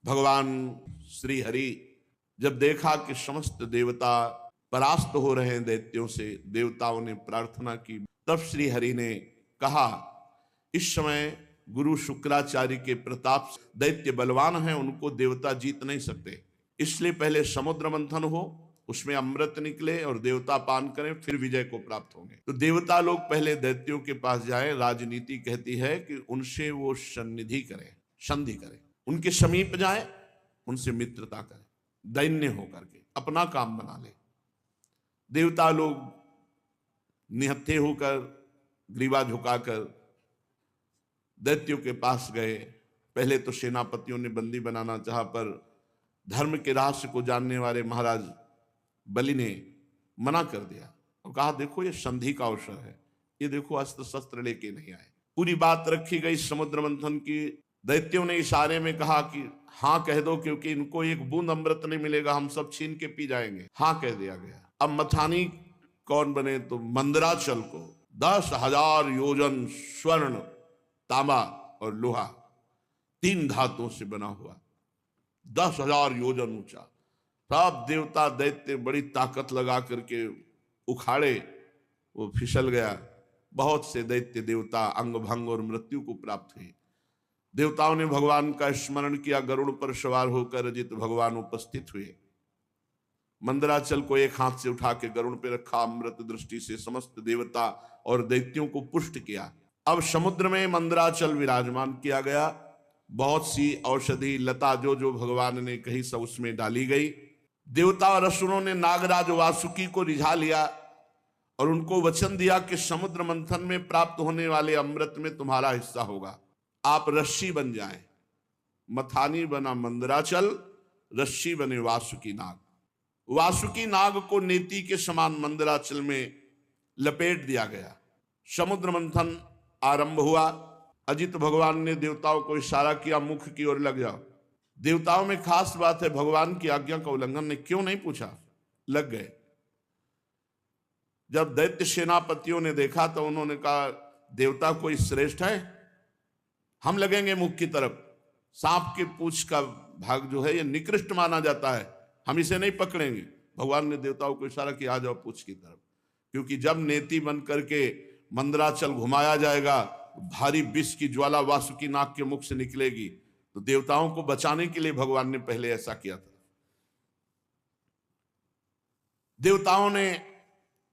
भगवान श्री हरि जब देखा कि समस्त देवता परास्त हो रहे हैं दैत्यों से, देवताओं ने प्रार्थना की, तब श्री हरि ने कहा इस समय गुरु शुक्राचार्य के प्रताप से दैत्य बलवान हैं, उनको देवता जीत नहीं सकते, इसलिए पहले समुद्र मंथन हो, उसमें अमृत निकले और देवता पान करें, फिर विजय को प्राप्त होंगे। तो देवता लोग पहले दैत्यों के पास जाएं। राजनीति कहती है कि उनसे वो सन्निधि करें, संधि करें, उनके समीप जाएं, उनसे मित्रता करें, दैन्य होकर के अपना काम बना ले। देवता लोग निहत्थे होकर, ग्रीवा झुकाकर दैत्यों के पास गए। पहले तो सेनापतियों ने बंदी बनाना चाहा, पर धर्म के रहस्य को जानने वाले महाराज बलि ने मना कर दिया और कहा देखो ये संधि का अवसर है, ये देखो अस्त्र शस्त्र लेके नहीं आए। पूरी बात रखी गई समुद्र मंथन की। दैत्यों ने इशारे में कहा कि हाँ कह दो, क्योंकि इनको एक बूंद अमृत नहीं मिलेगा, हम सब छीन के पी जाएंगे। हाँ कह दिया गया। अब मथानी कौन बने? तो मंदराचल को 10,000 योजन स्वर्ण, तांबा और लोहा, 3 धातुओं से बना हुआ, 10,000 योजन ऊंचा। सब देवता दैत्य बड़ी ताकत लगा करके उखाड़े, वो फिसल गया। बहुत से दैत्य देवता अंग भंग और मृत्यु को प्राप्त हुए। देवताओं ने भगवान का स्मरण किया। गरुड़ पर सवार होकर अजित भगवान उपस्थित हुए। मंदराचल को एक हाथ से उठा के गरुड़ पे रखा, अमृत दृष्टि से समस्त देवता और दैत्यों को पुष्ट किया। अब समुद्र में मंदराचल विराजमान किया गया। बहुत सी औषधि लता जो जो भगवान ने कही सब उसमें डाली गई। देवता और असुरों ने नागराज वासुकी को रिझा लिया और उनको वचन दिया कि समुद्र मंथन में प्राप्त होने वाले अमृत में तुम्हारा हिस्सा होगा, आप रस्सी बन जाएं। मथानी बना मंदराचल, रस्सी बने वासुकी नाग। वासुकी नाग को नेति के समान मंदराचल में लपेट दिया गया। समुद्र मंथन आरंभ हुआ। अजित भगवान ने देवताओं को इशारा किया, मुख की ओर लग जाओ। देवताओं में खास बात है, भगवान की आज्ञा का उल्लंघन ने क्यों नहीं पूछा, लग गए। जब दैत्य सेनापतियों ने देखा तो उन्होंने कहा देवता कोई श्रेष्ठ है, हम लगेंगे मुख की तरफ। सांप के पूंछ का भाग जो है ये निकृष्ट माना जाता है, हम इसे नहीं पकड़ेंगे। भगवान ने देवताओं को इशारा किया, आ जाओ पूंछ की तरफ, क्योंकि जब नेति बन करके मंदराचल घुमाया जाएगा, भारी विष की ज्वाला वासुकी नाग के मुख से निकलेगी। तो देवताओं को बचाने के लिए भगवान ने पहले ऐसा किया था। देवताओं ने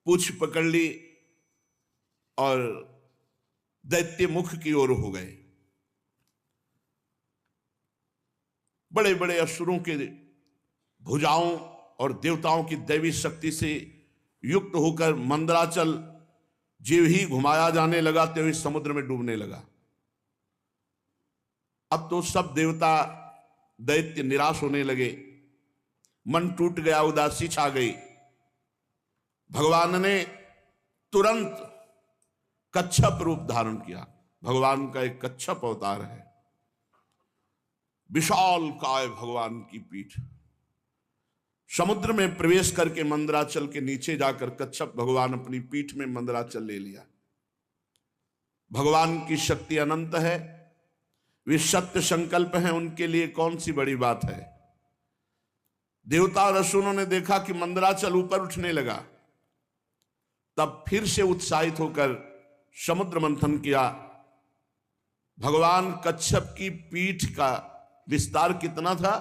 पूंछ पकड़ ली और दैत्य मुख की ओर हो गए। बड़े बड़े असुरों के भुजाओं और देवताओं की दैवी शक्ति से युक्त होकर मंदराचल जीव ही घुमाया जाने लगा, तो ही समुद्र में डूबने लगा। अब तो सब देवता दैत्य निराश होने लगे, मन टूट गया, उदासी छा गई। भगवान ने तुरंत कच्छप रूप धारण किया। भगवान का एक कच्छप अवतार है, विशाल काय भगवान की पीठ। समुद्र में प्रवेश करके मंदराचल के नीचे जाकर कच्छप भगवान अपनी पीठ में मंदराचल ले लिया। भगवान की शक्ति अनंत है, वे सत्य संकल्प हैं, उनके लिए कौन सी बड़ी बात है। देवता और असुरों ने देखा कि मंदराचल ऊपर उठने लगा, तब फिर से उत्साहित होकर समुद्र मंथन किया। भगवान कच्छप की पीठ का विस्तार कितना था?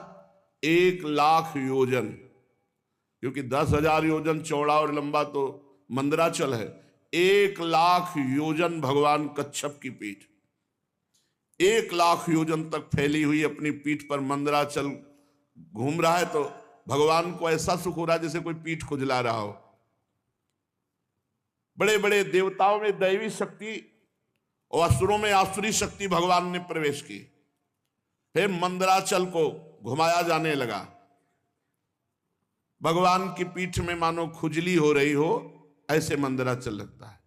1,00,000 योजन, क्योंकि 10,000 योजन चौड़ा और लंबा तो मंदराचल है। 1,00,000 योजन भगवान कच्छप की पीठ, 1,00,000 योजन तक फैली हुई अपनी पीठ पर मंदराचल घूम रहा है। तो भगवान को ऐसा सुख हो रहा है जैसे कोई पीठ खुजला रहा हो। बड़े बड़े देवताओं में दैवी शक्ति और असुरों में आसुरी शक्ति भगवान ने प्रवेश की। फिर मंदराचल को घुमाया जाने लगा। भगवान की पीठ में मानो खुजली हो रही हो, ऐसे मंदराचल लगता है।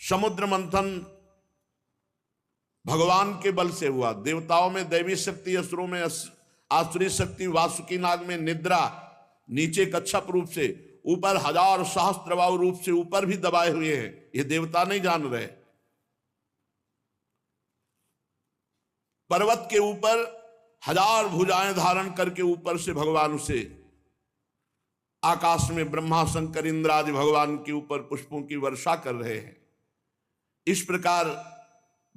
समुद्र मंथन भगवान के बल से हुआ। देवताओं में दैवी शक्ति, असुरों में आसुरी शक्ति, वासुकी नाग में निद्रा, नीचे कच्छप रूप से, ऊपर 1000 सहस्त्रबाहु रूप से ऊपर भी दबाए हुए हैं। ये देवता नहीं जान रहे। पर्वत के ऊपर 1000 भुजाएं धारण करके ऊपर से भगवान उसे आकाश में ब्रह्मा शंकर इंद्र आदि भगवान के ऊपर पुष्पों की वर्षा कर रहे हैं। इस प्रकार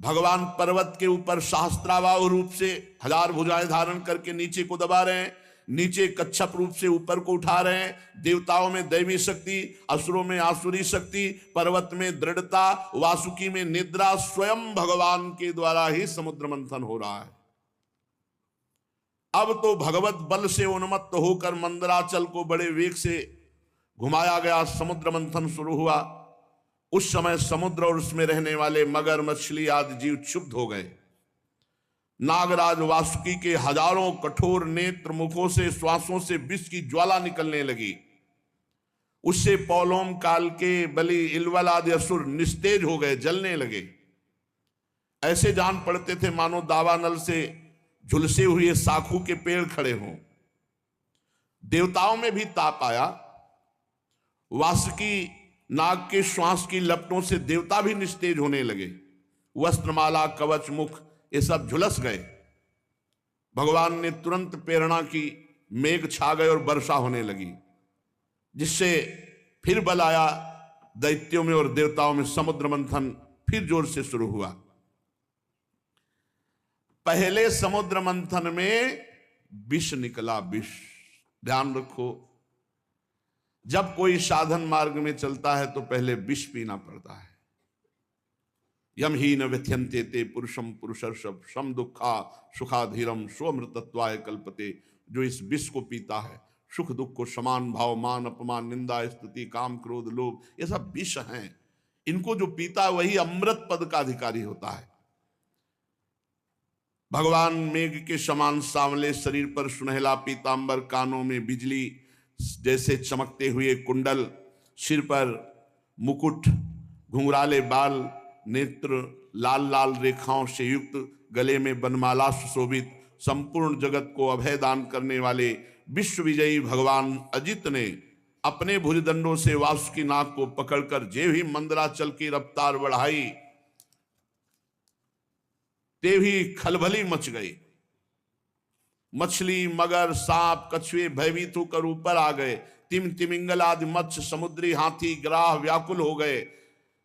भगवान पर्वत के ऊपर सहस्त्राबाहु रूप से 1000 भुजाएं धारण करके नीचे को दबा रहे हैं, नीचे कच्छप रूप से ऊपर को उठा रहे हैं। देवताओं में दैवी शक्ति, असुरों में आसुरी शक्ति, पर्वत में दृढ़ता, वासुकी में निद्रा, स्वयं भगवान के द्वारा ही समुद्र मंथन हो रहा है। अब तो भगवत बल से उन्मत्त होकर मंदराचल को बड़े वेग से घुमाया गया, समुद्र मंथन शुरू हुआ। उस समय समुद्र और उसमें रहने वाले मगर, मछली आदि जीव क्षुब्ध हो गए। नागराज वासुकी के हजारों कठोर नेत्र मुखों से, श्वासों से विष की ज्वाला निकलने लगी। उससे पौलोम काल के बलि, इलवल आदि असुर निस्तेज हो गए, जलने लगे। ऐसे जान पड़ते थे मानो दावानल से झुलसे हुए साखू के पेड़ खड़े हों। देवताओं में भी ताप आया। वासुकी नाग के श्वास की लपटों से देवता भी निस्तेज होने लगे। वस्त्रमाला, कवच, मुख ये सब झुलस गए। भगवान ने तुरंत प्रेरणा की, मेघ छा गए और वर्षा होने लगी, जिससे फिर बल आया दैत्यों में और देवताओं में। समुद्र मंथन फिर जोर से शुरू हुआ। पहले समुद्र मंथन में विष निकला, विष। ध्यान रखो, जब कोई साधन मार्ग में चलता है तो पहले विष पीना पड़ता है। यम ही न व्यथ्यन्ते ते पुरुषम पुरुषर्षभ सम दुखा सुखाधीरम स्वमृतत्वाय कल्पते। जो इस विष को पीता है, सुख दुख को समान भाव, मान अपमान, निंदा स्तुति, काम क्रोध लोभ, ये सब विष हैं। इनको जो पीता है वही अमृत पद का अधिकारी होता है। भगवान मेघ के समान सांवले शरीर पर सुनहला पीतांबर, कानों में बिजली जैसे चमकते हुए कुंडल, सिर पर मुकुट, घुंघराले बाल, नेत्र लाल लाल रेखाओं से युक्त, गले में बनमाला सुशोभित, संपूर्ण जगत को अभय दान करने वाले विश्व विजयी भगवान अजित ने अपने भुजदंडों से वासुकी नाग को पकड़कर जे भी मंदराचल की रफ्तार बढ़ाई, ते भी खलबली मच गई। मछली, मगर, सांप, कछुए भयभीत होकर ऊपर आ गए। तिमिंगल आदि मत्स्य, समुद्री हाथी, ग्राह व्याकुल हो गए।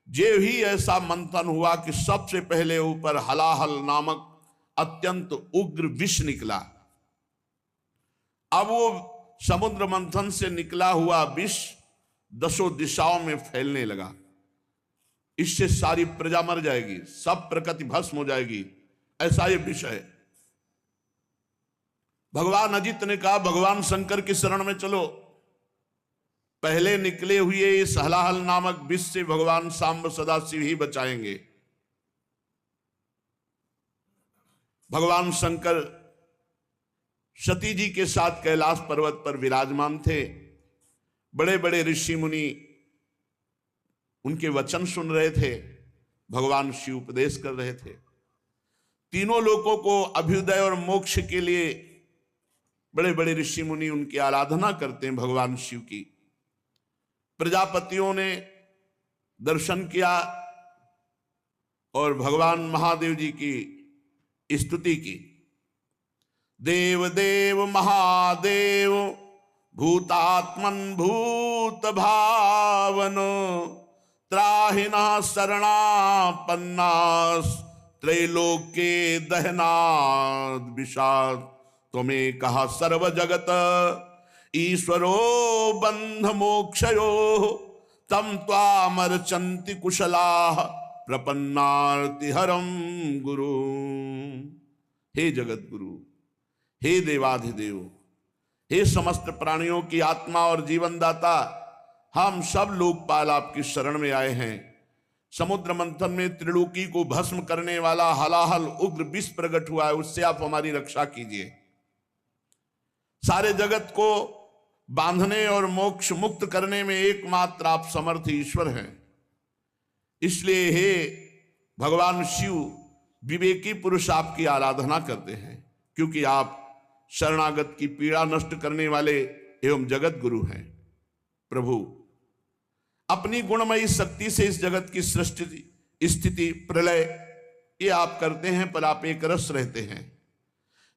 जे भी ऐसा मंथन हुआ कि सबसे पहले ऊपर हलाहल नामक अत्यंत उग्र विष निकला। अब वो समुद्र मंथन से निकला हुआ विष 10 दिशाओं में फैलने लगा। इससे सारी प्रजा मर जाएगी, सब प्रकृति भस्म हो जाएगी, ऐसा ये विष है। भगवान अजित ने कहा, भगवान शंकर की शरण में चलो। पहले निकले हुए इस हलाहल नामक विष से भगवान सांब सदाशिव ही बचाएंगे। भगवान शंकर सती जी के साथ कैलाश पर्वत पर विराजमान थे। बड़े बड़े ऋषि मुनि उनके वचन सुन रहे थे। भगवान शिव उपदेश कर रहे थे। तीनों लोगों को अभ्युदय और मोक्ष के लिए बड़े बड़े ऋषि मुनि उनकी आराधना करते हैं, भगवान शिव की। प्रजापतियों ने दर्शन किया और भगवान महादेव जी की स्तुति की। देव देव महादेव भूतात्मन भूत भावनो त्राहिना शरणापन्नास त्रैलोक्ये दहनाद विषाद तुम्हें कहा सर्व जगत ईश्वरो बंध मोक्षयो तम त्वामर्चन्ति कुशलाः प्रपन्नार्तिहरम गुरु। हे जगत गुरु, हे देवाधिदेव, हे समस्त प्राणियों की आत्मा और जीवन दाता, हम सब लोकपाल आपकी शरण में आए हैं। समुद्र मंथन में त्रिलोकी को भस्म करने वाला हलाहल उग्र विष प्रकट हुआ है, उससे आप हमारी रक्षा कीजिए। सारे जगत को बांधने और मोक्ष मुक्त करने में एकमात्र आप समर्थ ईश्वर हैं। इसलिए हे भगवान शिव, विवेकी पुरुष आपकी आराधना करते हैं, क्योंकि आप शरणागत की पीड़ा नष्ट करने वाले एवं जगत गुरु हैं। प्रभु, अपनी गुणमयी शक्ति से इस जगत की सृष्टि, स्थिति, प्रलय ये आप करते हैं, पर आप एक रस रहते हैं।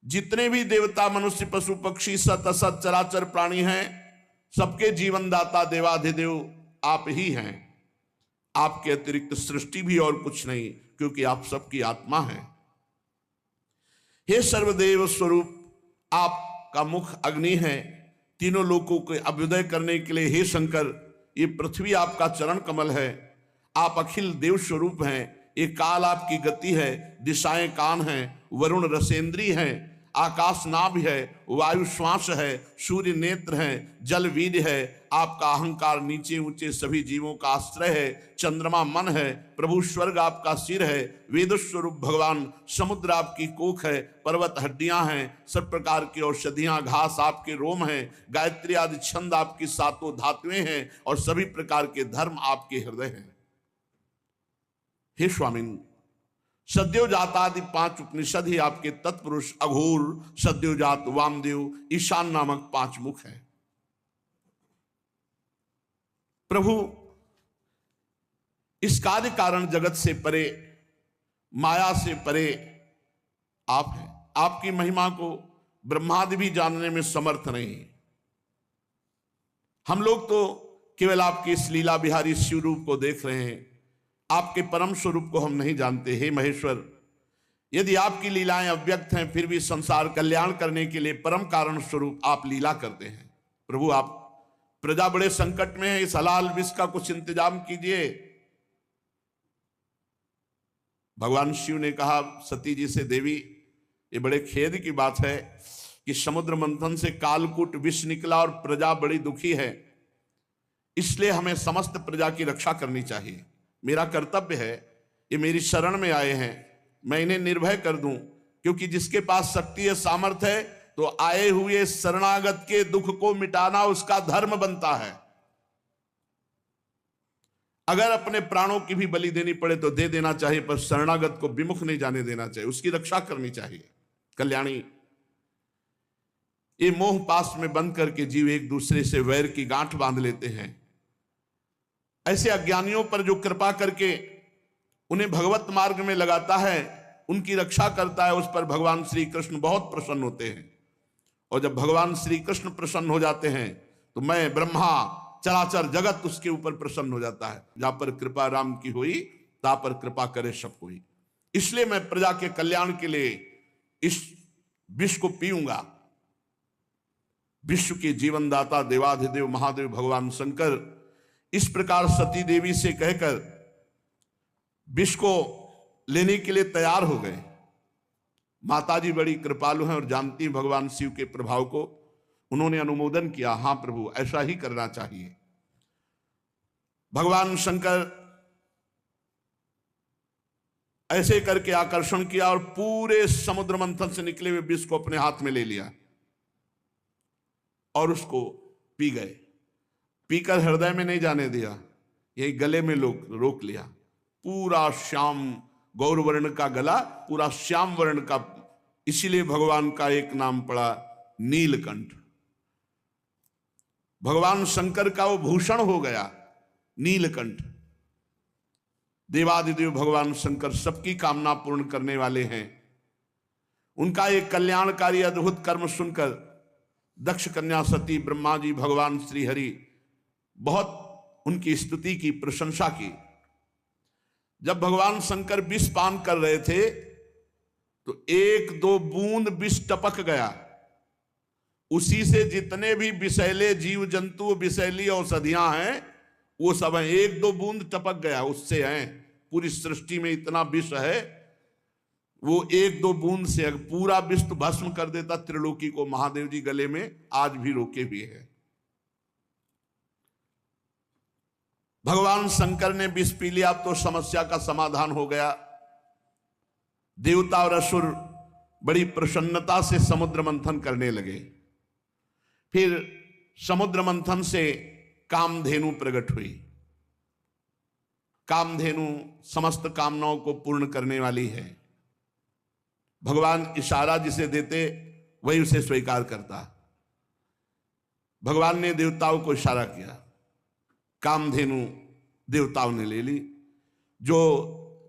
जितने भी देवता, मनुष्य, पशु, पक्षी, सत असत चराचर प्राणी हैं, सबके जीवन दाता देवाधिदेव आप ही हैं। आपके अतिरिक्त सृष्टि भी और कुछ नहीं, क्योंकि आप सबकी आत्मा हैं। हे सर्वदेव स्वरूप, आपका मुख अग्नि है। तीनों लोकों के अभ्युदय करने के लिए हे शंकर, ये पृथ्वी आपका चरण कमल है। आप अखिल देव स्वरूप हैं। ये काल आपकी गति है, दिशाएं कान हैं, वरुण रसेंद्री हैं, आकाश नाभ है, वायु श्वास है, सूर्य नेत्र है, जल वीर्य है। आपका अहंकार नीचे ऊंचे सभी जीवों का आश्रय है। चंद्रमा मन है, प्रभु स्वर्ग आपका सिर है। वेद स्वरूप भगवान समुद्र आपकी कोख है, पर्वत हड्डियां हैं, सब प्रकार की औषधियां घास आपके रोम हैं, गायत्री आदि छंद आपकी सातों धातुएं हैं, और सभी प्रकार के धर्म आपके हृदय हैं। हे स्वामिन, सद्योजात आदि 5 उपनिषद ही आपके तत्पुरुष अघोर, सद्योजात, वामदेव, ईशान नामक 5 मुख हैं। प्रभु, इस कार्य कारण जगत से परे, माया से परे आप हैं। आपकी महिमा को ब्रह्मादि भी जानने में समर्थ नहीं। हम लोग तो केवल आपके इस लीला बिहारी शिव रूप को देख रहे हैं, आपके परम स्वरूप को हम नहीं जानते। हे महेश्वर, यदि आपकी लीलाएं अव्यक्त हैं, फिर भी संसार कल्याण करने के लिए परम कारण स्वरूप आप लीला करते हैं। प्रभु, आप प्रजा बड़े संकट में है, इस हलाल विष का कुछ इंतजाम कीजिए। भगवान शिव ने कहा सती जी से, देवी, ये बड़े खेद की बात है कि समुद्र मंथन से कालकूट विष निकला और प्रजा बड़ी दुखी है। इसलिए हमें समस्त प्रजा की रक्षा करनी चाहिए। मेरा कर्तव्य है, ये मेरी शरण में आए हैं, मैं इन्हें निर्भय कर दूं, क्योंकि जिसके पास शक्ति है, सामर्थ्य है, तो आए हुए शरणागत के दुख को मिटाना उसका धर्म बनता है। अगर अपने प्राणों की भी बलि देनी पड़े तो दे देना चाहिए, पर शरणागत को विमुख नहीं जाने देना चाहिए, उसकी रक्षा करनी चाहिए। कल्याणी, ये मोह पास में बंद करके जीव एक दूसरे से वैर की गांठ बांध लेते हैं। ऐसे अज्ञानियों पर जो कृपा करके उन्हें भगवत मार्ग में लगाता है, उनकी रक्षा करता है, उस पर भगवान श्री कृष्ण बहुत प्रसन्न होते हैं। और जब भगवान श्री कृष्ण प्रसन्न हो जाते हैं तो मैं, ब्रह्मा, चराचर जगत उसके ऊपर प्रसन्न हो जाता है। जहां पर कृपा राम की हुई, ता पर कृपा करे सब कोई। इसलिए मैं प्रजा के कल्याण के लिए इस विष को पीऊंगा। विश्व के जीवनदाता देवाधिदेव महादेव भगवान शंकर इस प्रकार सती देवी से कहकर विष को लेने के लिए तैयार हो गए। माताजी बड़ी कृपालु हैं और जानती भगवान शिव के प्रभाव को। उन्होंने अनुमोदन किया, हां प्रभु, ऐसा ही करना चाहिए। भगवान शंकर ऐसे करके आकर्षण किया और पूरे समुद्र मंथन से निकले हुए विष को अपने हाथ में ले लिया और उसको पी गए। पीकर हृदय में नहीं जाने दिया, यही गले में रोक लिया। पूरा श्याम गौरवर्ण का गला, पूरा श्याम वर्ण का, इसीलिए भगवान का एक नाम पड़ा नीलकंठ। भगवान शंकर का वो भूषण हो गया नीलकंठ। देवादिदेव भगवान शंकर सबकी कामना पूर्ण करने वाले हैं। उनका एक कल्याणकारी अद्भुत कर्म सुनकर दक्ष कन्या सती, ब्रह्मा जी, भगवान श्री हरि बहुत उनकी स्तुति की, प्रशंसा की। जब भगवान शंकर विष पान कर रहे थे तो 1-2 बूंद विष टपक गया। उसी से जितने भी विषैले जीव जंतु, विषैली औषधियां हैं, वो सब हैं। 1-2 बूंद टपक गया, उससे हैं। पूरी सृष्टि में इतना विष है, वो 1-2 बूंद से पूरा विष तो भस्म कर देता त्रिलोकी को। महादेव जी गले में आज भी रोके हुए हैं। भगवान शंकर ने विष पी लिया तो समस्या का समाधान हो गया। देवता और असुर बड़ी प्रसन्नता से समुद्र मंथन करने लगे। फिर समुद्र मंथन से कामधेनु प्रकट हुई। कामधेनु समस्त कामनाओं को पूर्ण करने वाली है। भगवान इशारा जिसे देते वही उसे स्वीकार करता। भगवान ने देवताओं को इशारा किया, कामधेनु देवताओं ने ले ली। जो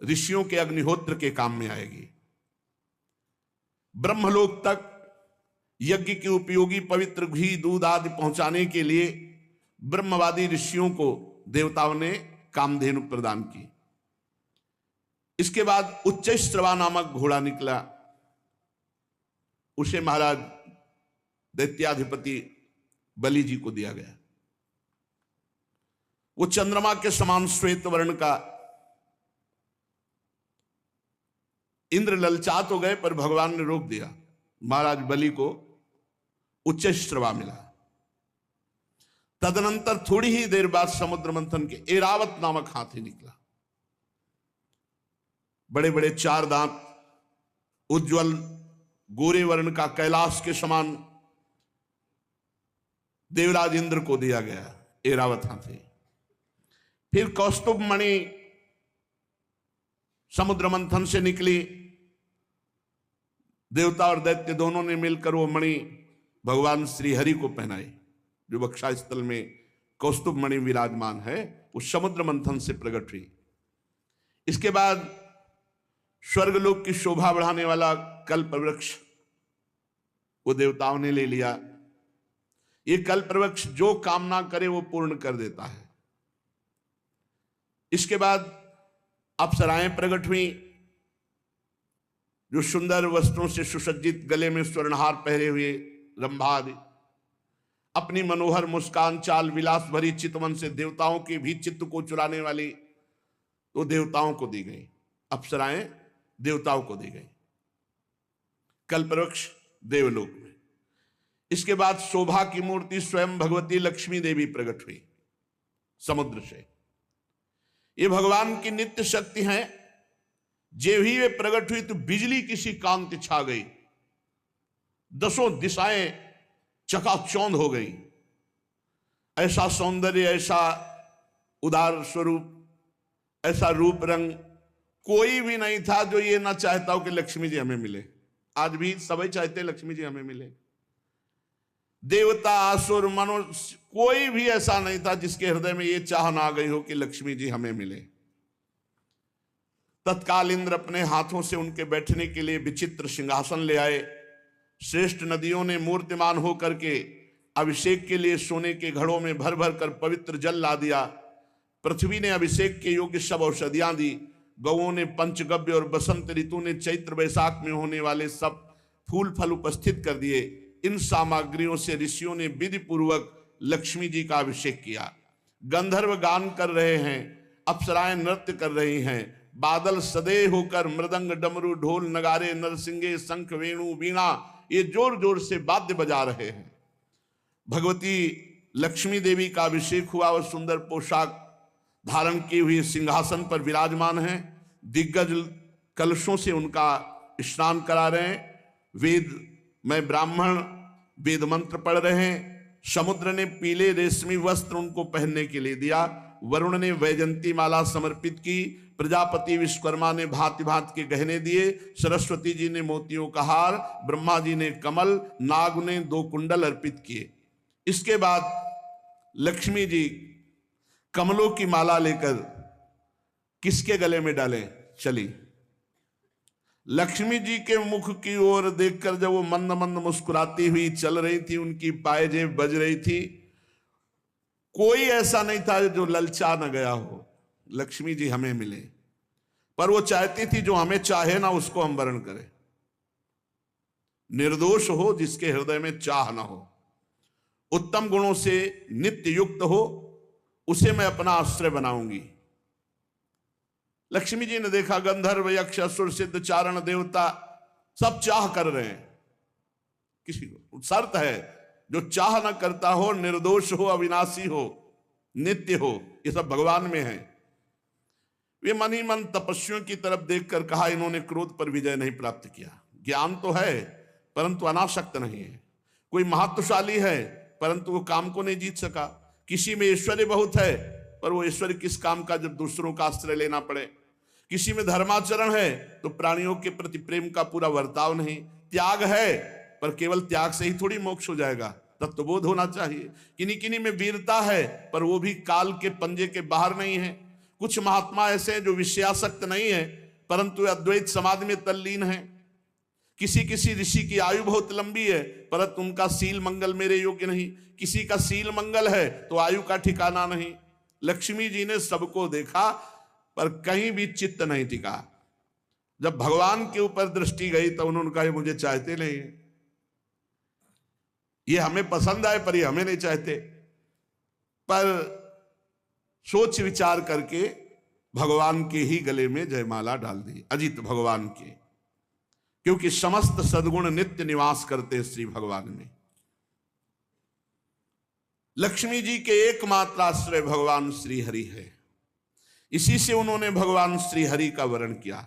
ऋषियों के अग्निहोत्र के काम में आएगी। ब्रह्मलोक तक यज्ञ के उपयोगी पवित्र घी दूध आदि पहुंचाने के लिए ब्रह्मवादी ऋषियों को देवताओं ने कामधेनु प्रदान की। इसके बाद उच्चैश्रवा नामक घोड़ा निकला, उसे महाराज दैत्याधिपति बलि जी को दिया गया। वो चंद्रमा के समान श्वेत वर्ण का। इंद्र ललचा तो गए पर भगवान ने रोक दिया। महाराज बलि को उच्चैश्रवा मिला। तदनंतर थोड़ी ही देर बाद समुद्र मंथन के ऐरावत नामक हाथी निकला। बड़े बड़े 4 दांत, उज्जवल गोरे वर्ण का, कैलाश के समान देवराज इंद्र को दिया गया ऐरावत हाथी। फिर कौस्तुभ मणि समुद्र मंथन से निकली। देवता और दैत्य दोनों ने मिलकर वो मणि भगवान श्री हरि को पहनाई। जो वक्षा स्थल में कौस्तुभ मणि विराजमान है वो समुद्र मंथन से प्रकट हुई। इसके बाद स्वर्गलोक की शोभा बढ़ाने वाला कल्प वृक्ष वो देवताओं ने ले लिया। ये कल्प वृक्ष जो कामना करे वो पूर्ण कर देता है। इसके बाद अप्सराएं प्रकट हुई, जो सुंदर वस्त्रों से सुसज्जित, गले में स्वर्णहार पहरे हुए रंभा आदि, अपनी मनोहर मुस्कान, चाल विलास भरी चितवन से देवताओं के भी चित्त को चुराने वाली तो देवताओं को दी गई। अप्सराएं देवताओं को दी गई। कल्पवृक्ष देवलोक में। इसके बाद शोभा की मूर्ति स्वयं भगवती लक्ष्मी देवी प्रकट हुई समुद्र से। ये भगवान की नित्य शक्ति है। जे भी वे प्रकट हुई तो बिजली किसी कांति छा गई, 10 दिशाएं चकाचौंध हो गई। ऐसा सौंदर्य, ऐसा उदार स्वरूप, ऐसा रूप रंग कोई भी नहीं था जो ये ना चाहता हो कि लक्ष्मी जी हमें मिले। आज भी सभी चाहते लक्ष्मी जी हमें मिले। देवता, असुर, मनुष्य, कोई भी ऐसा नहीं था जिसके हृदय में ये चाह ना आ गई हो कि लक्ष्मी जी हमें मिले। तत्काल इंद्र अपने हाथों से उनके बैठने के लिए विचित्र सिंहासन ले आए। श्रेष्ठ नदियों ने मूर्तिमान होकर के अभिषेक के लिए सोने के घड़ों में भर भर कर पवित्र जल ला दिया। पृथ्वी ने अभिषेक के योग्य सब औषधियां दी। गौओं ने पंचगव्य और बसंत ऋतु ने चैत्र वैशाख में होने वाले सब फूल फल उपस्थित कर दिए। इन सामग्रियों से ऋषियों ने विधि पूर्वक लक्ष्मी जी का अभिषेक किया। गंधर्व गान कर रहे हैं, अप्सराएं नृत्य कर रही हैं, बादल सदैव होकर मृदंग, डमरू, ढोल, नगारे, नरसिंगे, शंख, वेणु, वीणा ये जोर जोर से वाद्य बजा रहे हैं। भगवती लक्ष्मी देवी का अभिषेक हुआ और सुंदर पोशाक धारण की हुई सिंहासन पर विराजमान हैं। दिग्गज कलशों से उनका स्नान करा रहे हैं। वेद में ब्राह्मण वेद मंत्र पढ़ रहे हैं। समुद्र ने पीले रेशमी वस्त्र उनको पहनने के लिए दिया। वरुण ने वैजंती माला समर्पित की। प्रजापति विश्वकर्मा ने भांति भांति के गहने दिए। सरस्वती जी ने मोतियों का हार, ब्रह्मा जी ने कमल, नाग ने 2 कुंडल अर्पित किए। इसके बाद लक्ष्मी जी कमलों की माला लेकर किसके गले में डालें चली। लक्ष्मी जी के मुख की ओर देखकर जब वो मंद मंद मुस्कुराती हुई चल रही थी, उनकी पायजेब बज रही थी, कोई ऐसा नहीं था जो ललचा न गया हो लक्ष्मी जी हमें मिले। पर वो चाहती थी जो हमें चाहे ना उसको हम वरण करें। निर्दोष हो, जिसके हृदय में चाह ना हो, उत्तम गुणों से नित्य युक्त हो, उसे मैं अपना आश्रय बनाऊंगी। लक्ष्मी जी ने देखा गंधर्व, यक्ष, असुर, सिद्ध, चारण, देवता सब चाह कर रहे हैं। किसी को शर्त है, जो चाह न करता हो, निर्दोष हो, अविनाशी हो, नित्य हो, ये सब भगवान में है। वे मन ही मन तपस्वियों की तरफ देखकर कहा, इन्होंने क्रोध पर विजय नहीं प्राप्त किया। ज्ञान तो है परंतु अनासक्त नहीं है। कोई महत्वशाली है परंतु वो काम को नहीं जीत सका। किसी में ऐश्वर्य बहुत है पर वो ऐश्वर्य किस काम का जब दूसरों का आश्रय लेना पड़े। किसी में धर्माचरण है तो प्राणियों के प्रति प्रेम का पूरा वर्ताव नहीं। त्याग है पर केवल त्याग से ही थोड़ी मोक्ष हो जाएगा, तत्वबोध होना चाहिए। किन्हीं किन्हीं में वीरता है पर वो भी काल के पंजे के बाहर नहीं है। कुछ महात्मा ऐसे हैं जो विषयासक्त नहीं है परंतु अद्वैत समाधि में तल्लीन है। किसी किसी ऋषि की आयु बहुत लंबी है परंतु उनका सील मंगल मेरे योग्य नहीं। किसी का सील मंगल है तो आयु का ठिकाना नहीं। लक्ष्मी जी ने सबको देखा पर कहीं भी चित्त नहीं टिका। जब भगवान के ऊपर दृष्टि गई तो उन्होंने कहा मुझे चाहते नहीं, ये हमें पसंद आए पर ये हमें नहीं चाहते। पर सोच विचार करके भगवान के ही गले में जयमाला डाल दी, अजित भगवान के, क्योंकि समस्त सद्गुण नित्य निवास करते श्री भगवान में। लक्ष्मी जी के एकमात्र आश्रय भगवान श्री हरि है, इसी से उन्होंने भगवान श्री हरि का वर्ण किया।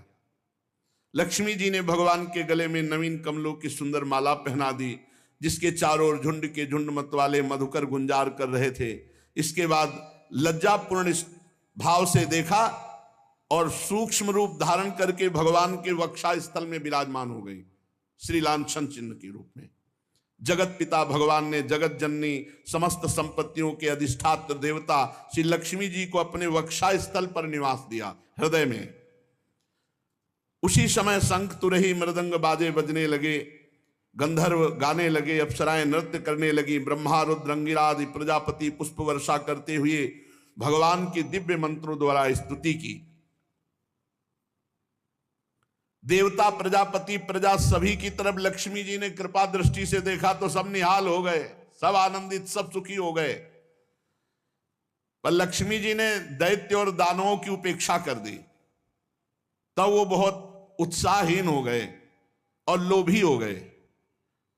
लक्ष्मी जी ने भगवान के गले में नवीन कमलों की सुंदर माला पहना दी, जिसके चारों ओर झुंड के झुंड मत वाले मधुकर गुंजार कर रहे थे। इसके बाद लज्जापूर्ण भाव से देखा और सूक्ष्म रूप धारण करके भगवान के वक्षा स्थल में विराजमान हो गई, श्री लांछन चिन्ह के रूप में। जगत पिता भगवान ने जगत जननी समस्त संपत्तियों के अधिष्ठात्र देवता श्री लक्ष्मी जी को अपने वक्षा स्थल पर निवास दिया, हृदय में। उसी समय शंख तुरही मृदंग बाजे बजने लगे, गंधर्व गाने लगे, अप्सराएं नृत्य करने लगी, ब्रह्मा रुद्र अंगिरा आदि प्रजापति पुष्प वर्षा करते हुए भगवान के दिव्य मंत्रों द्वारा स्तुति की। देवता प्रजापति प्रजा सभी की तरफ लक्ष्मी जी ने कृपा दृष्टि से देखा तो सब निहाल हो गए, सब आनंदित, सब सुखी हो गए। पर लक्ष्मी जी ने दैत्य और दानवों की उपेक्षा कर दी, तब वो बहुत उत्साहहीन हो गए और लोभी हो गए।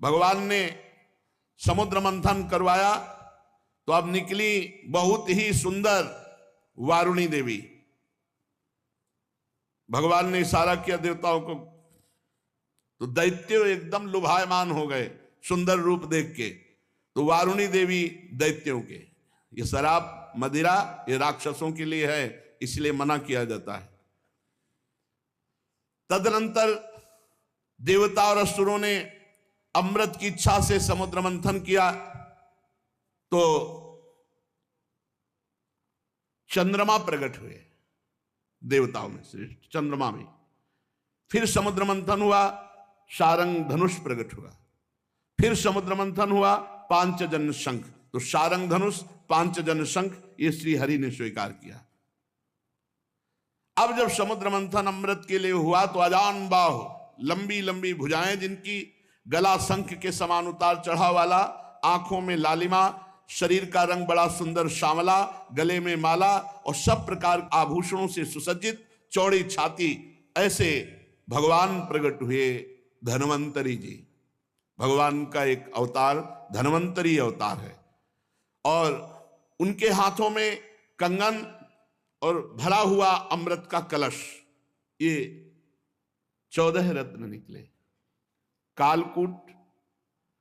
भगवान ने समुद्र मंथन करवाया तो अब निकली बहुत ही सुंदर वारुणी देवी। भगवान ने इशारा किया देवताओं को, तो दैत्य एकदम लुभायमान हो गए सुंदर रूप देख के। तो वारुणी देवी दैत्यों के, ये शराब मदिरा ये राक्षसों के लिए है, इसलिए मना किया जाता है। तदनंतर देवता और असुरों ने अमृत की इच्छा से समुद्र मंथन किया तो चंद्रमा प्रकट हुए देवताओं में से, चंद्रमा में। फिर समुद्र मंथन हुआ, शारंग धनुष प्रकट हुआ। फिर समुद्र मंथन हुआ, पांचजन्य शंख। तो शारंग धनुष पांचजन्य शंख ये श्री हरि ने स्वीकार किया। अब जब समुद्र मंथन अमृत के लिए हुआ तो अजान बाहु, लंबी लंबी भुजाएं जिनकी, गला शंख के समान उतार चढ़ाव वाला, आंखों में लालिमा, शरीर का रंग बड़ा सुंदर श्यामला, गले में माला और सब प्रकार आभूषणों से सुसज्जित, चौड़ी छाती, ऐसे भगवान प्रकट हुए धन्वंतरी जी। भगवान का एक अवतार धन्वंतरी अवतार है और उनके हाथों में कंगन और भरा हुआ अमृत का कलश, ये 14 रत्न निकले। कालकूट,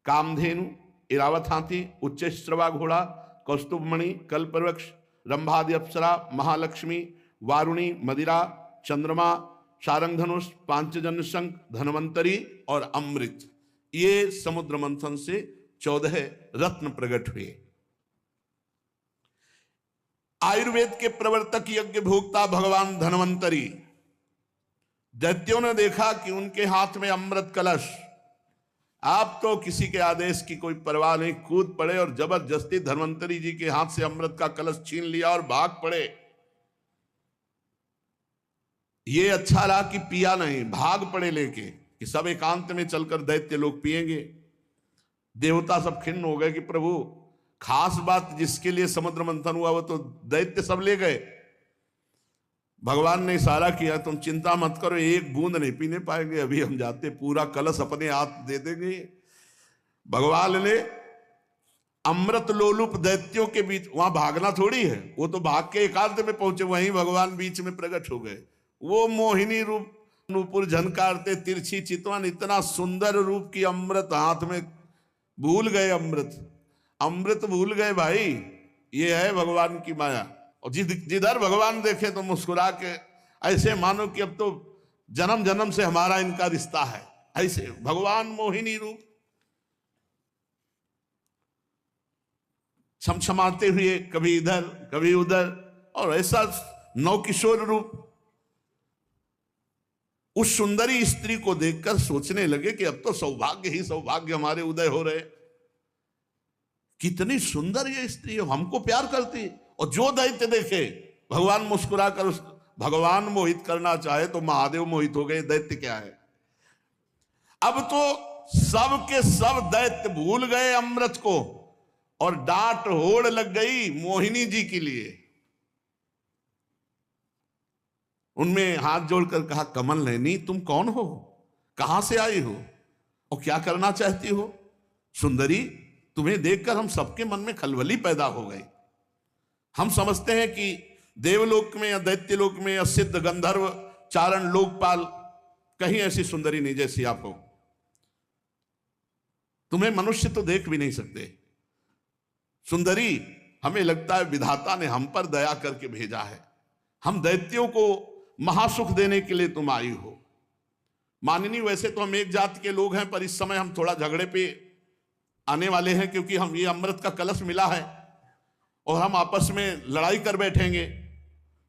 कामधेनु, इरावत हाथी, उच्च श्रवा घोड़ा, कौस्तुभमणि, कल्पवृक्ष, रंभादि अप्सरा, महालक्ष्मी, वारुणी, मदिरा, चंद्रमा, शारंगधनुष, पांचजन्य शंख, धन्वंतरी और अमृत, ये समुद्र मंथन से 14 रत्न प्रकट हुए। आयुर्वेद के प्रवर्तक यज्ञ भोक्ता भगवान धन्वंतरी, दैत्यों ने देखा कि उनके हाथ में अमृत कलश, आप तो किसी के आदेश की कोई परवाह नहीं, कूद पड़े और जबरदस्ती धन्वंतरी जी के हाथ से अमृत का कलश छीन लिया और भाग पड़े। ये अच्छा रहा कि पिया नहीं, भाग पड़े लेके कि सब एकांत में चलकर दैत्य लोग पिएंगे। देवता सब खिन्न हो गए कि प्रभु, खास बात जिसके लिए समुद्र मंथन हुआ वो तो दैत्य सब ले गए। भगवान ने इशारा किया, तुम चिंता मत करो, एक बूंद नहीं पीने पाएंगे, अभी हम जाते पूरा कलश अपने हाथ दे देंगे। भगवान ने अमृत लोलुप दैत्यों के बीच, वहां भागना थोड़ी है, वो तो भाग के एकांत में पहुंचे, वहीं भगवान बीच में प्रकट हो गए। वो मोहिनी रूप, नूपुर झनकारते, तिरछी चितवन, इतना सुंदर रूप की अमृत हाथ में, भूल गए अमृत भूल गए भाई। ये है भगवान की माया। और जिधर भगवान देखे तो मुस्कुरा के, ऐसे मानो कि अब तो जन्म जन्म से हमारा इनका रिश्ता है, ऐसे भगवान मोहिनी रूप छमछमाते हुए कभी इधर कभी उधर, और ऐसा नवकिशोर रूप। उस सुंदरी स्त्री को देखकर सोचने लगे कि अब तो सौभाग्य ही सौभाग्य हमारे उदय हो रहे। कितनी सुंदर ये स्त्री है, हमको प्यार करती। और जो दैत्य देखे भगवान मुस्कुरा कर, भगवान मोहित करना चाहे तो महादेव मोहित हो गए, दैत्य क्या है। अब तो सब के सब दैत्य भूल गए अमृत को और डांट होड़ लग गई मोहिनी जी के लिए। उनमें हाथ जोड़कर कहा, कमल नैनी तुम कौन हो, कहां से आई हो और क्या करना चाहती हो। सुंदरी, तुम्हें देखकर हम सबके मन में खलबली पैदा हो गई। हम समझते हैं कि देवलोक में या दैत्यलोक में या सिद्ध गंधर्व चारण लोकपाल कहीं ऐसी सुंदरी नहीं जैसी आप हो। तुम्हें मनुष्य तो देख भी नहीं सकते। सुंदरी, हमें लगता है विधाता ने हम पर दया करके भेजा है। हम दैत्यों को महासुख देने के लिए तुम आई हो। माननीय, वैसे तो हम एक जाति के लोग हैं, पर इस समय हम थोड़ा झगड़े पे आने वाले हैं, क्योंकि हम ये अमृत का कलश मिला है और हम आपस में लड़ाई कर बैठेंगे।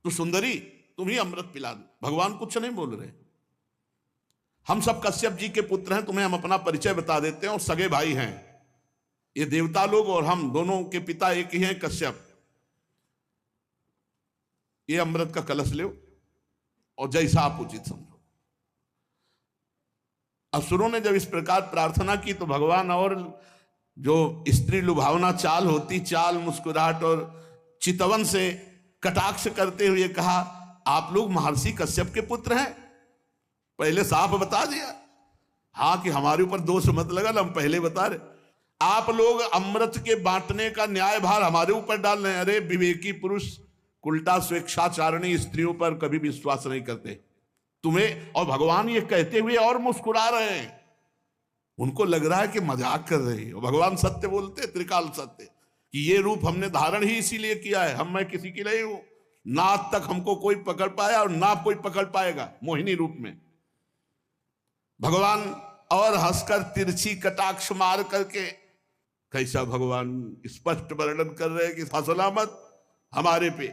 तो सुंदरी, तुम ही अमृत पिला दो। भगवान कुछ नहीं बोल रहे। हम सब कश्यप जी के पुत्र हैं, तुम्हें हम अपना परिचय बता देते हैं और सगे भाई हैं। ये देवता लोग और हम दोनों के पिता एक ही हैं, कश्यप। ये अमृत का कलश लो और जैसा आप उचित समझो। असुरों ने जब इस प्रकार प्रार्थना की तो भगवान और जो स्त्री लुभावना चाल होती, चाल, मुस्कुराहट और चितवन से कटाक्ष करते हुए कहा, आप लोग महर्षि कश्यप के पुत्र हैं। पहले साफ बता दिया, हाँ, कि हमारे ऊपर दोष मत लगा, हम पहले बता रहे। आप लोग अमृत के बांटने का न्याय भार हमारे ऊपर डाल रहे हैं। अरे विवेकी पुरुष उल्टा स्वेच्छाचारणी स्त्रियों पर कभी विश्वास नहीं करते तुम्हें। और भगवान ये कहते हुए और मुस्कुरा रहे हैं। उनको लग रहा है कि मजाक कर रहे हैं। भगवान सत्य बोलते, त्रिकाल सत्य, कि ये रूप हमने धारण ही इसीलिए किया है, मैं किसी की नहीं हूं। ना आज तक हमको कोई पकड़ पाया और ना कोई पकड़ पाएगा मोहिनी रूप में। भगवान और हंसकर तिरछी कटाक्ष मार करके, कैसा भगवान स्पष्ट वर्णन कर रहे हैं कि हंसला मत हमारे पे।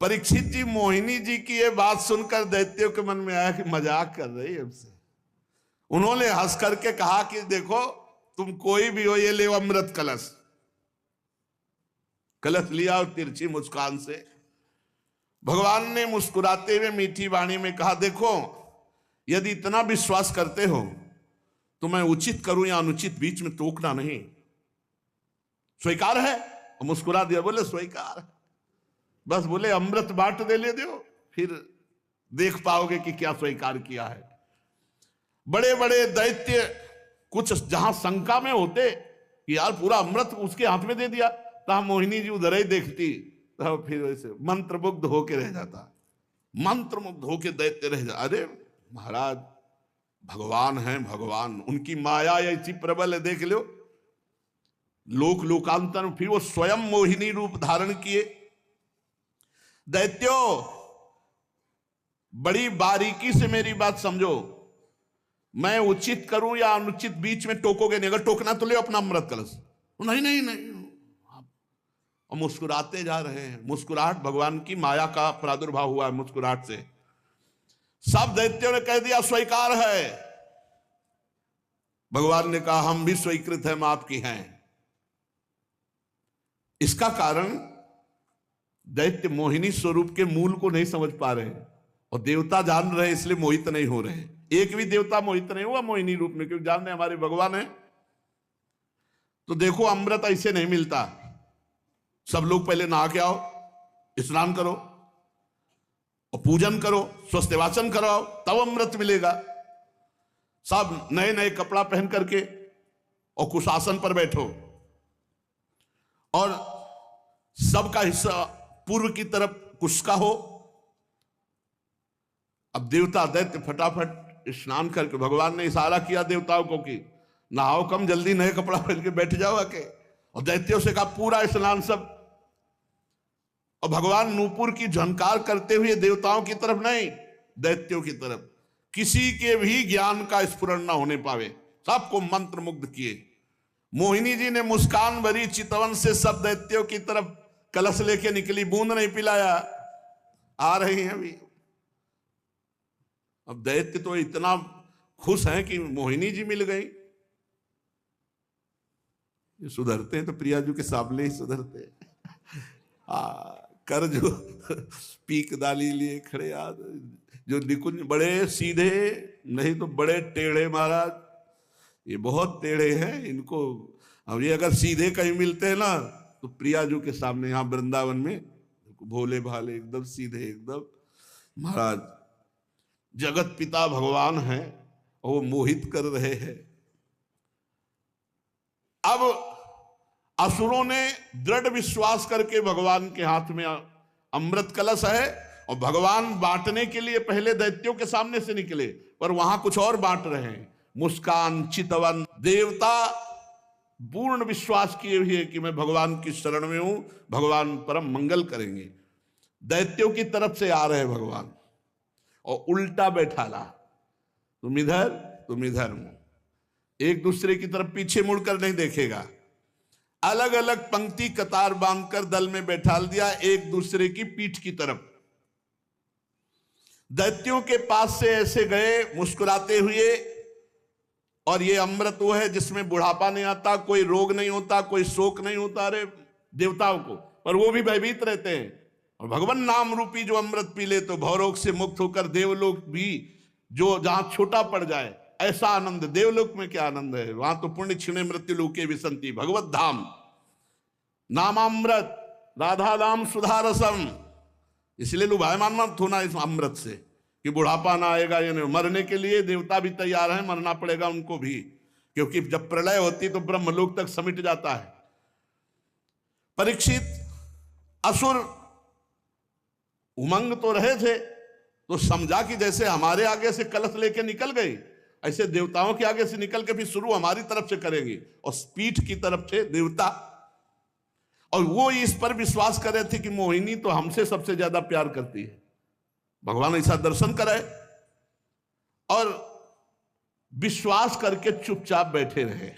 परीक्षित जी, मोहिनी जी की ये बात सुनकर दैत्यों के मन में आया कि मजाक कर रही है हमसे। उन्होंने हंस करके कहा कि देखो, तुम कोई भी हो, ये ले अमृत कलश। कलश लिया और तिरछी मुस्कान से भगवान ने मुस्कुराते हुए मीठी वाणी में कहा, देखो, यदि इतना विश्वास करते हो तो मैं उचित करूं या अनुचित बीच में टोकना नहीं। स्वीकार है? और मुस्कुरा दिया, बोले स्वीकार है। बस बोले अमृत बांट दे ले दो, फिर देख पाओगे कि क्या स्वीकार किया है। बड़े बड़े दैत्य कुछ जहां शंका में होते कि यार पूरा अमृत उसके हाथ में दे दिया, तो मोहिनी जी उधर ही देखती, तो फिर वैसे मंत्रमुग्ध होके रह जाता। मंत्रमुग्ध होके दैत्य रह जा। अरे महाराज, भगवान हैं, भगवान, उनकी माया ऐसी प्रबल है, देख लो। लोक लोकांतर फिर वो स्वयं मोहिनी रूप धारण किए। दैत्यो, बड़ी बारीकी से मेरी बात समझो। मैं उचित करूं या अनुचित बीच में टोकोगे नहीं। अगर टोकना तो ले अपना अमृत कलश। नहीं नहीं नहीं, और मुस्कुराते जा रहे हैं। मुस्कुराहट भगवान की माया का प्रादुर्भाव हुआ है मुस्कुराहट से। सब दैत्यों ने कह दिया स्वीकार है। भगवान ने कहा, हम भी स्वीकृत हैं, आपकी हैं। इसका कारण दैत्य मोहिनी स्वरूप के मूल को नहीं समझ पा रहे और देवता जान रहे, इसलिए मोहित नहीं हो रहे। एक भी देवता मोहित नहीं हुआ मोहिनी रूप में, क्योंकि जान रहे हमारे भगवान है। तो देखो, अमृत ऐसे नहीं मिलता। सब लोग पहले नहा के आओ, स्नान करो और पूजन करो, स्वस्थ वाचन कराओ, तब अमृत मिलेगा। सब नए नए कपड़ा पहन करके और कुशासन पर बैठो और सबका हिस्सा पूर्व की तरफ कुश का हो। अब देवता दैत्य फटाफट स्नान करके, भगवान ने इशारा किया देवताओं को कि नहाओ, कम जल्दी नए कपड़ा पहन के बैठ जाओ आके। और दैत्यों से कहा पूरा स्नान सब। और भगवान नूपुर की झंकार करते हुए देवताओं की तरफ नहीं, दैत्यों की तरफ, किसी के भी ज्ञान का स्फुरण ना होने पावे, सबको मंत्र मुग्ध किए। मोहिनी जी ने मुस्कान भरी चितवन से सब दैत्यों की तरफ कलश लेके निकली, बूंद नहीं पिलाया। आ रही हैं अभी। अब दैत्य तो इतना खुश हैं कि मोहिनी जी मिल गई। ये सुधरते हैं तो प्रियाजू के सामने ही सुधरते हैं। कर जो पीक दाली लिए खड़े जो निकुंज बड़े सीधे, नहीं तो बड़े टेढ़े महाराज। ये बहुत टेढ़े हैं इनको। अब ये अगर सीधे कहीं मिलते हैं ना तो प्रियाजू के सामने यहाँ वृंदावन में भोले भाले एकदम सीधे एकदम। महाराज जगत पिता भगवान है और वो मोहित कर रहे हैं। अब असुरों ने दृढ़ विश्वास करके भगवान के हाथ में अमृत कलश है और भगवान बांटने के लिए पहले दैत्यों के सामने से निकले, पर वहां कुछ और बांट रहे हैं। मुस्कान चितवन देवता पूर्ण विश्वास किए हुए कि मैं भगवान की शरण में हूं, भगवान परम मंगल करेंगे। दैत्यों की तरफ से आ रहे भगवान और उल्टा बैठाला, तुम इधर एक दूसरे की तरफ पीछे मुड़कर नहीं देखेगा। अलग अलग पंक्ति कतार बांधकर दल में बैठाल दिया एक दूसरे की पीठ की तरफ। दैत्यों के पास से ऐसे गए मुस्कुराते हुए, और ये अमृत वो है जिसमें बुढ़ापा नहीं आता, कोई रोग नहीं होता, कोई शोक नहीं होता। अरे देवताओं को, पर वो भी भयभीत रहते हैं। और भगवान नाम रूपी जो अमृत पी ले तो भवरोग से मुक्त होकर देवलोक भी जो जहां छोटा पड़ जाए, ऐसा आनंद देवलोक में क्या आनंद है। वहां तो पुण्य क्षीणे मृत्यु लोके विसंति भगवत धाम नामामृत राधा नाम सुधारसम। इसलिए लुभायमान मत होना इस अमृत से कि बुढ़ापा ना आएगा। यानी मरने के लिए देवता भी तैयार हैं, मरना पड़ेगा उनको भी, क्योंकि जब प्रलय होती तो ब्रह्मलोक तक समिट जाता है। परीक्षित असुर उमंग तो रहे थे, तो समझा कि जैसे हमारे आगे से कलश लेके निकल गए, ऐसे देवताओं के आगे से निकल के भी शुरू हमारी तरफ से करेंगे। और पीठ की तरफ थे देवता, और वो इस पर विश्वास कर रहे थे कि मोहिनी तो हमसे सबसे ज्यादा प्यार करती है, भगवान ऐसा दर्शन कराए। और विश्वास करके चुपचाप बैठे रहे।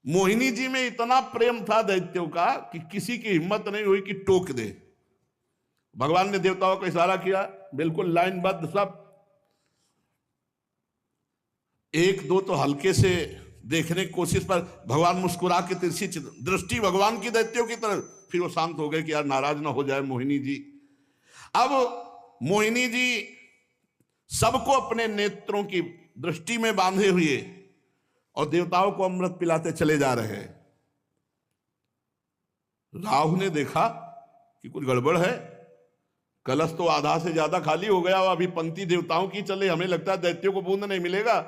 मोहिनी जी में इतना प्रेम था दैत्यों का कि किसी की हिम्मत नहीं हुई कि टोक दे। भगवान ने देवताओं को इशारा किया, बिल्कुल लाइनबद्ध सब। एक दो तो हल्के से देखने की कोशिश पर भगवान मुस्कुरा के तिरछी दृष्टि भगवान की दैत्यों की तरफ, फिर वो शांत हो गए कि यार नाराज ना हो जाए मोहिनी जी। अब मोहिनी जी सबको अपने नेत्रों की दृष्टि में बांधे हुए और देवताओं को अमृत पिलाते चले जा रहे हैं। राहु ने देखा कि कुछ गड़बड़ है, कलश तो आधा से ज्यादा खाली हो गया, अभी पंक्ति देवताओं की चले, हमें लगता है दैत्यों को बूंद नहीं मिलेगा।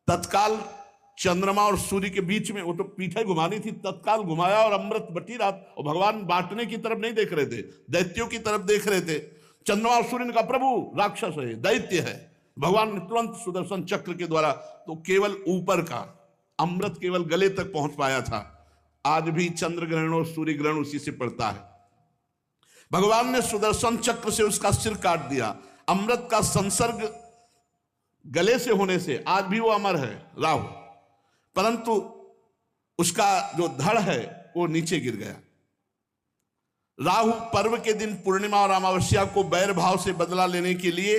तत्काल चंद्रमा और सूर्य के बीच में, वो तो पीठे घुमानी थी, तत्काल घुमाया और अमृत बटी रात। और भगवान बांटने की तरफ नहीं देख रहे थे, दैत्यों की तरफ देख रहे थे। चंद्रमा और सूर्य ने कहा प्रभु राक्षस है, दैत्य है। भगवान ने तुरंत सुदर्शन चक्र के द्वारा, तो केवल ऊपर का अमृत केवल गले तक पहुंच पाया था। आज भी चंद्र ग्रहण और सूर्य ग्रहण उसी से पड़ता है। भगवान ने सुदर्शन चक्र से उसका सिर काट दिया। अमृत का संसर्ग गले से होने से आज भी वो अमर है राहु, परंतु उसका जो धड़ है वो नीचे गिर गया। राहु पर्व के दिन पूर्णिमा और अमावस्या को बैर भाव से बदला लेने के लिए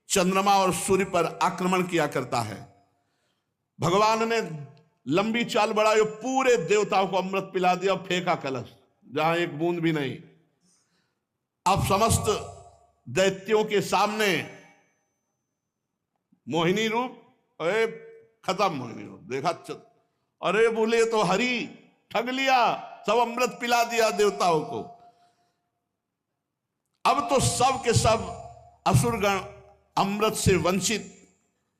चंद्रमा और सूर्य पर आक्रमण किया करता है। भगवान ने लंबी चाल बढ़ाई, पूरे देवताओं को अमृत पिला दिया, फेंका कलश जहां एक बूंद भी नहीं। अब समस्त दैत्यों के सामने मोहिनी रूप, अरे खत्म मोहिनी रूप देखा, अरे बोले तो हरि ठग लिया, सब अमृत पिला दिया देवताओं को। अब तो सब के सब असुरगण अमृत से वंचित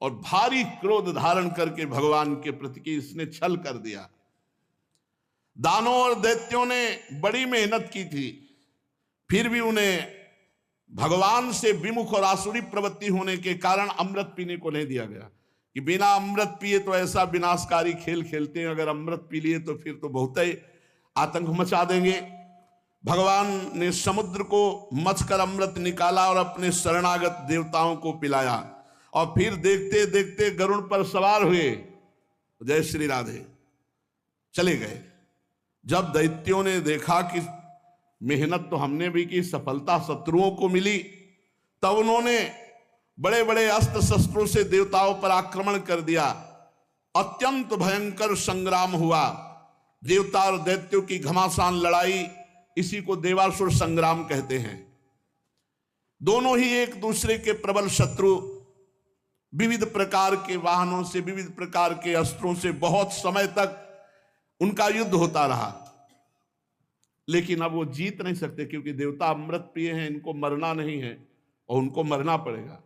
और भारी क्रोध धारण करके भगवान के प्रति की इसने छल कर दिया। दानों और दैत्यों ने बड़ी मेहनत की थी, फिर भी उन्हें भगवान से विमुख और आसुरी प्रवृत्ति होने के कारण अमृत पीने को नहीं दिया गया कि बिना अमृत पिए तो ऐसा विनाशकारी खेल खेलते हैं, अगर अमृत पी लिए तो फिर तो बहुत ही आतंक मचा देंगे। भगवान ने समुद्र को मथकर अमृत निकाला और अपने शरणागत देवताओं को पिलाया, और फिर देखते देखते गरुड़ पर सवार हुए, जय श्री राधे, चले गए। जब दैत्यों ने देखा कि मेहनत तो हमने भी की, सफलता शत्रुओं को मिली, तब उन्होंने बड़े बड़े अस्त्र शस्त्रों से देवताओं पर आक्रमण कर दिया। अत्यंत भयंकर संग्राम हुआ, देवता और दैत्यों की घमासान लड़ाई, इसी को देवासुर संग्राम कहते हैं। दोनों ही एक दूसरे के प्रबल शत्रु, विविध प्रकार के वाहनों से, विविध प्रकार के अस्त्रों से बहुत समय तक उनका युद्ध होता रहा। लेकिन अब वो जीत नहीं सकते, क्योंकि देवता अमृत प्रिय हैं, इनको मरना नहीं है और उनको मरना पड़ेगा।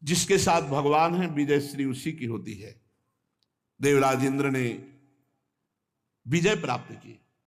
जिसके साथ भगवान है, विजय श्री उसी की होती है। देवराज इंद्र ने विजय प्राप्त की।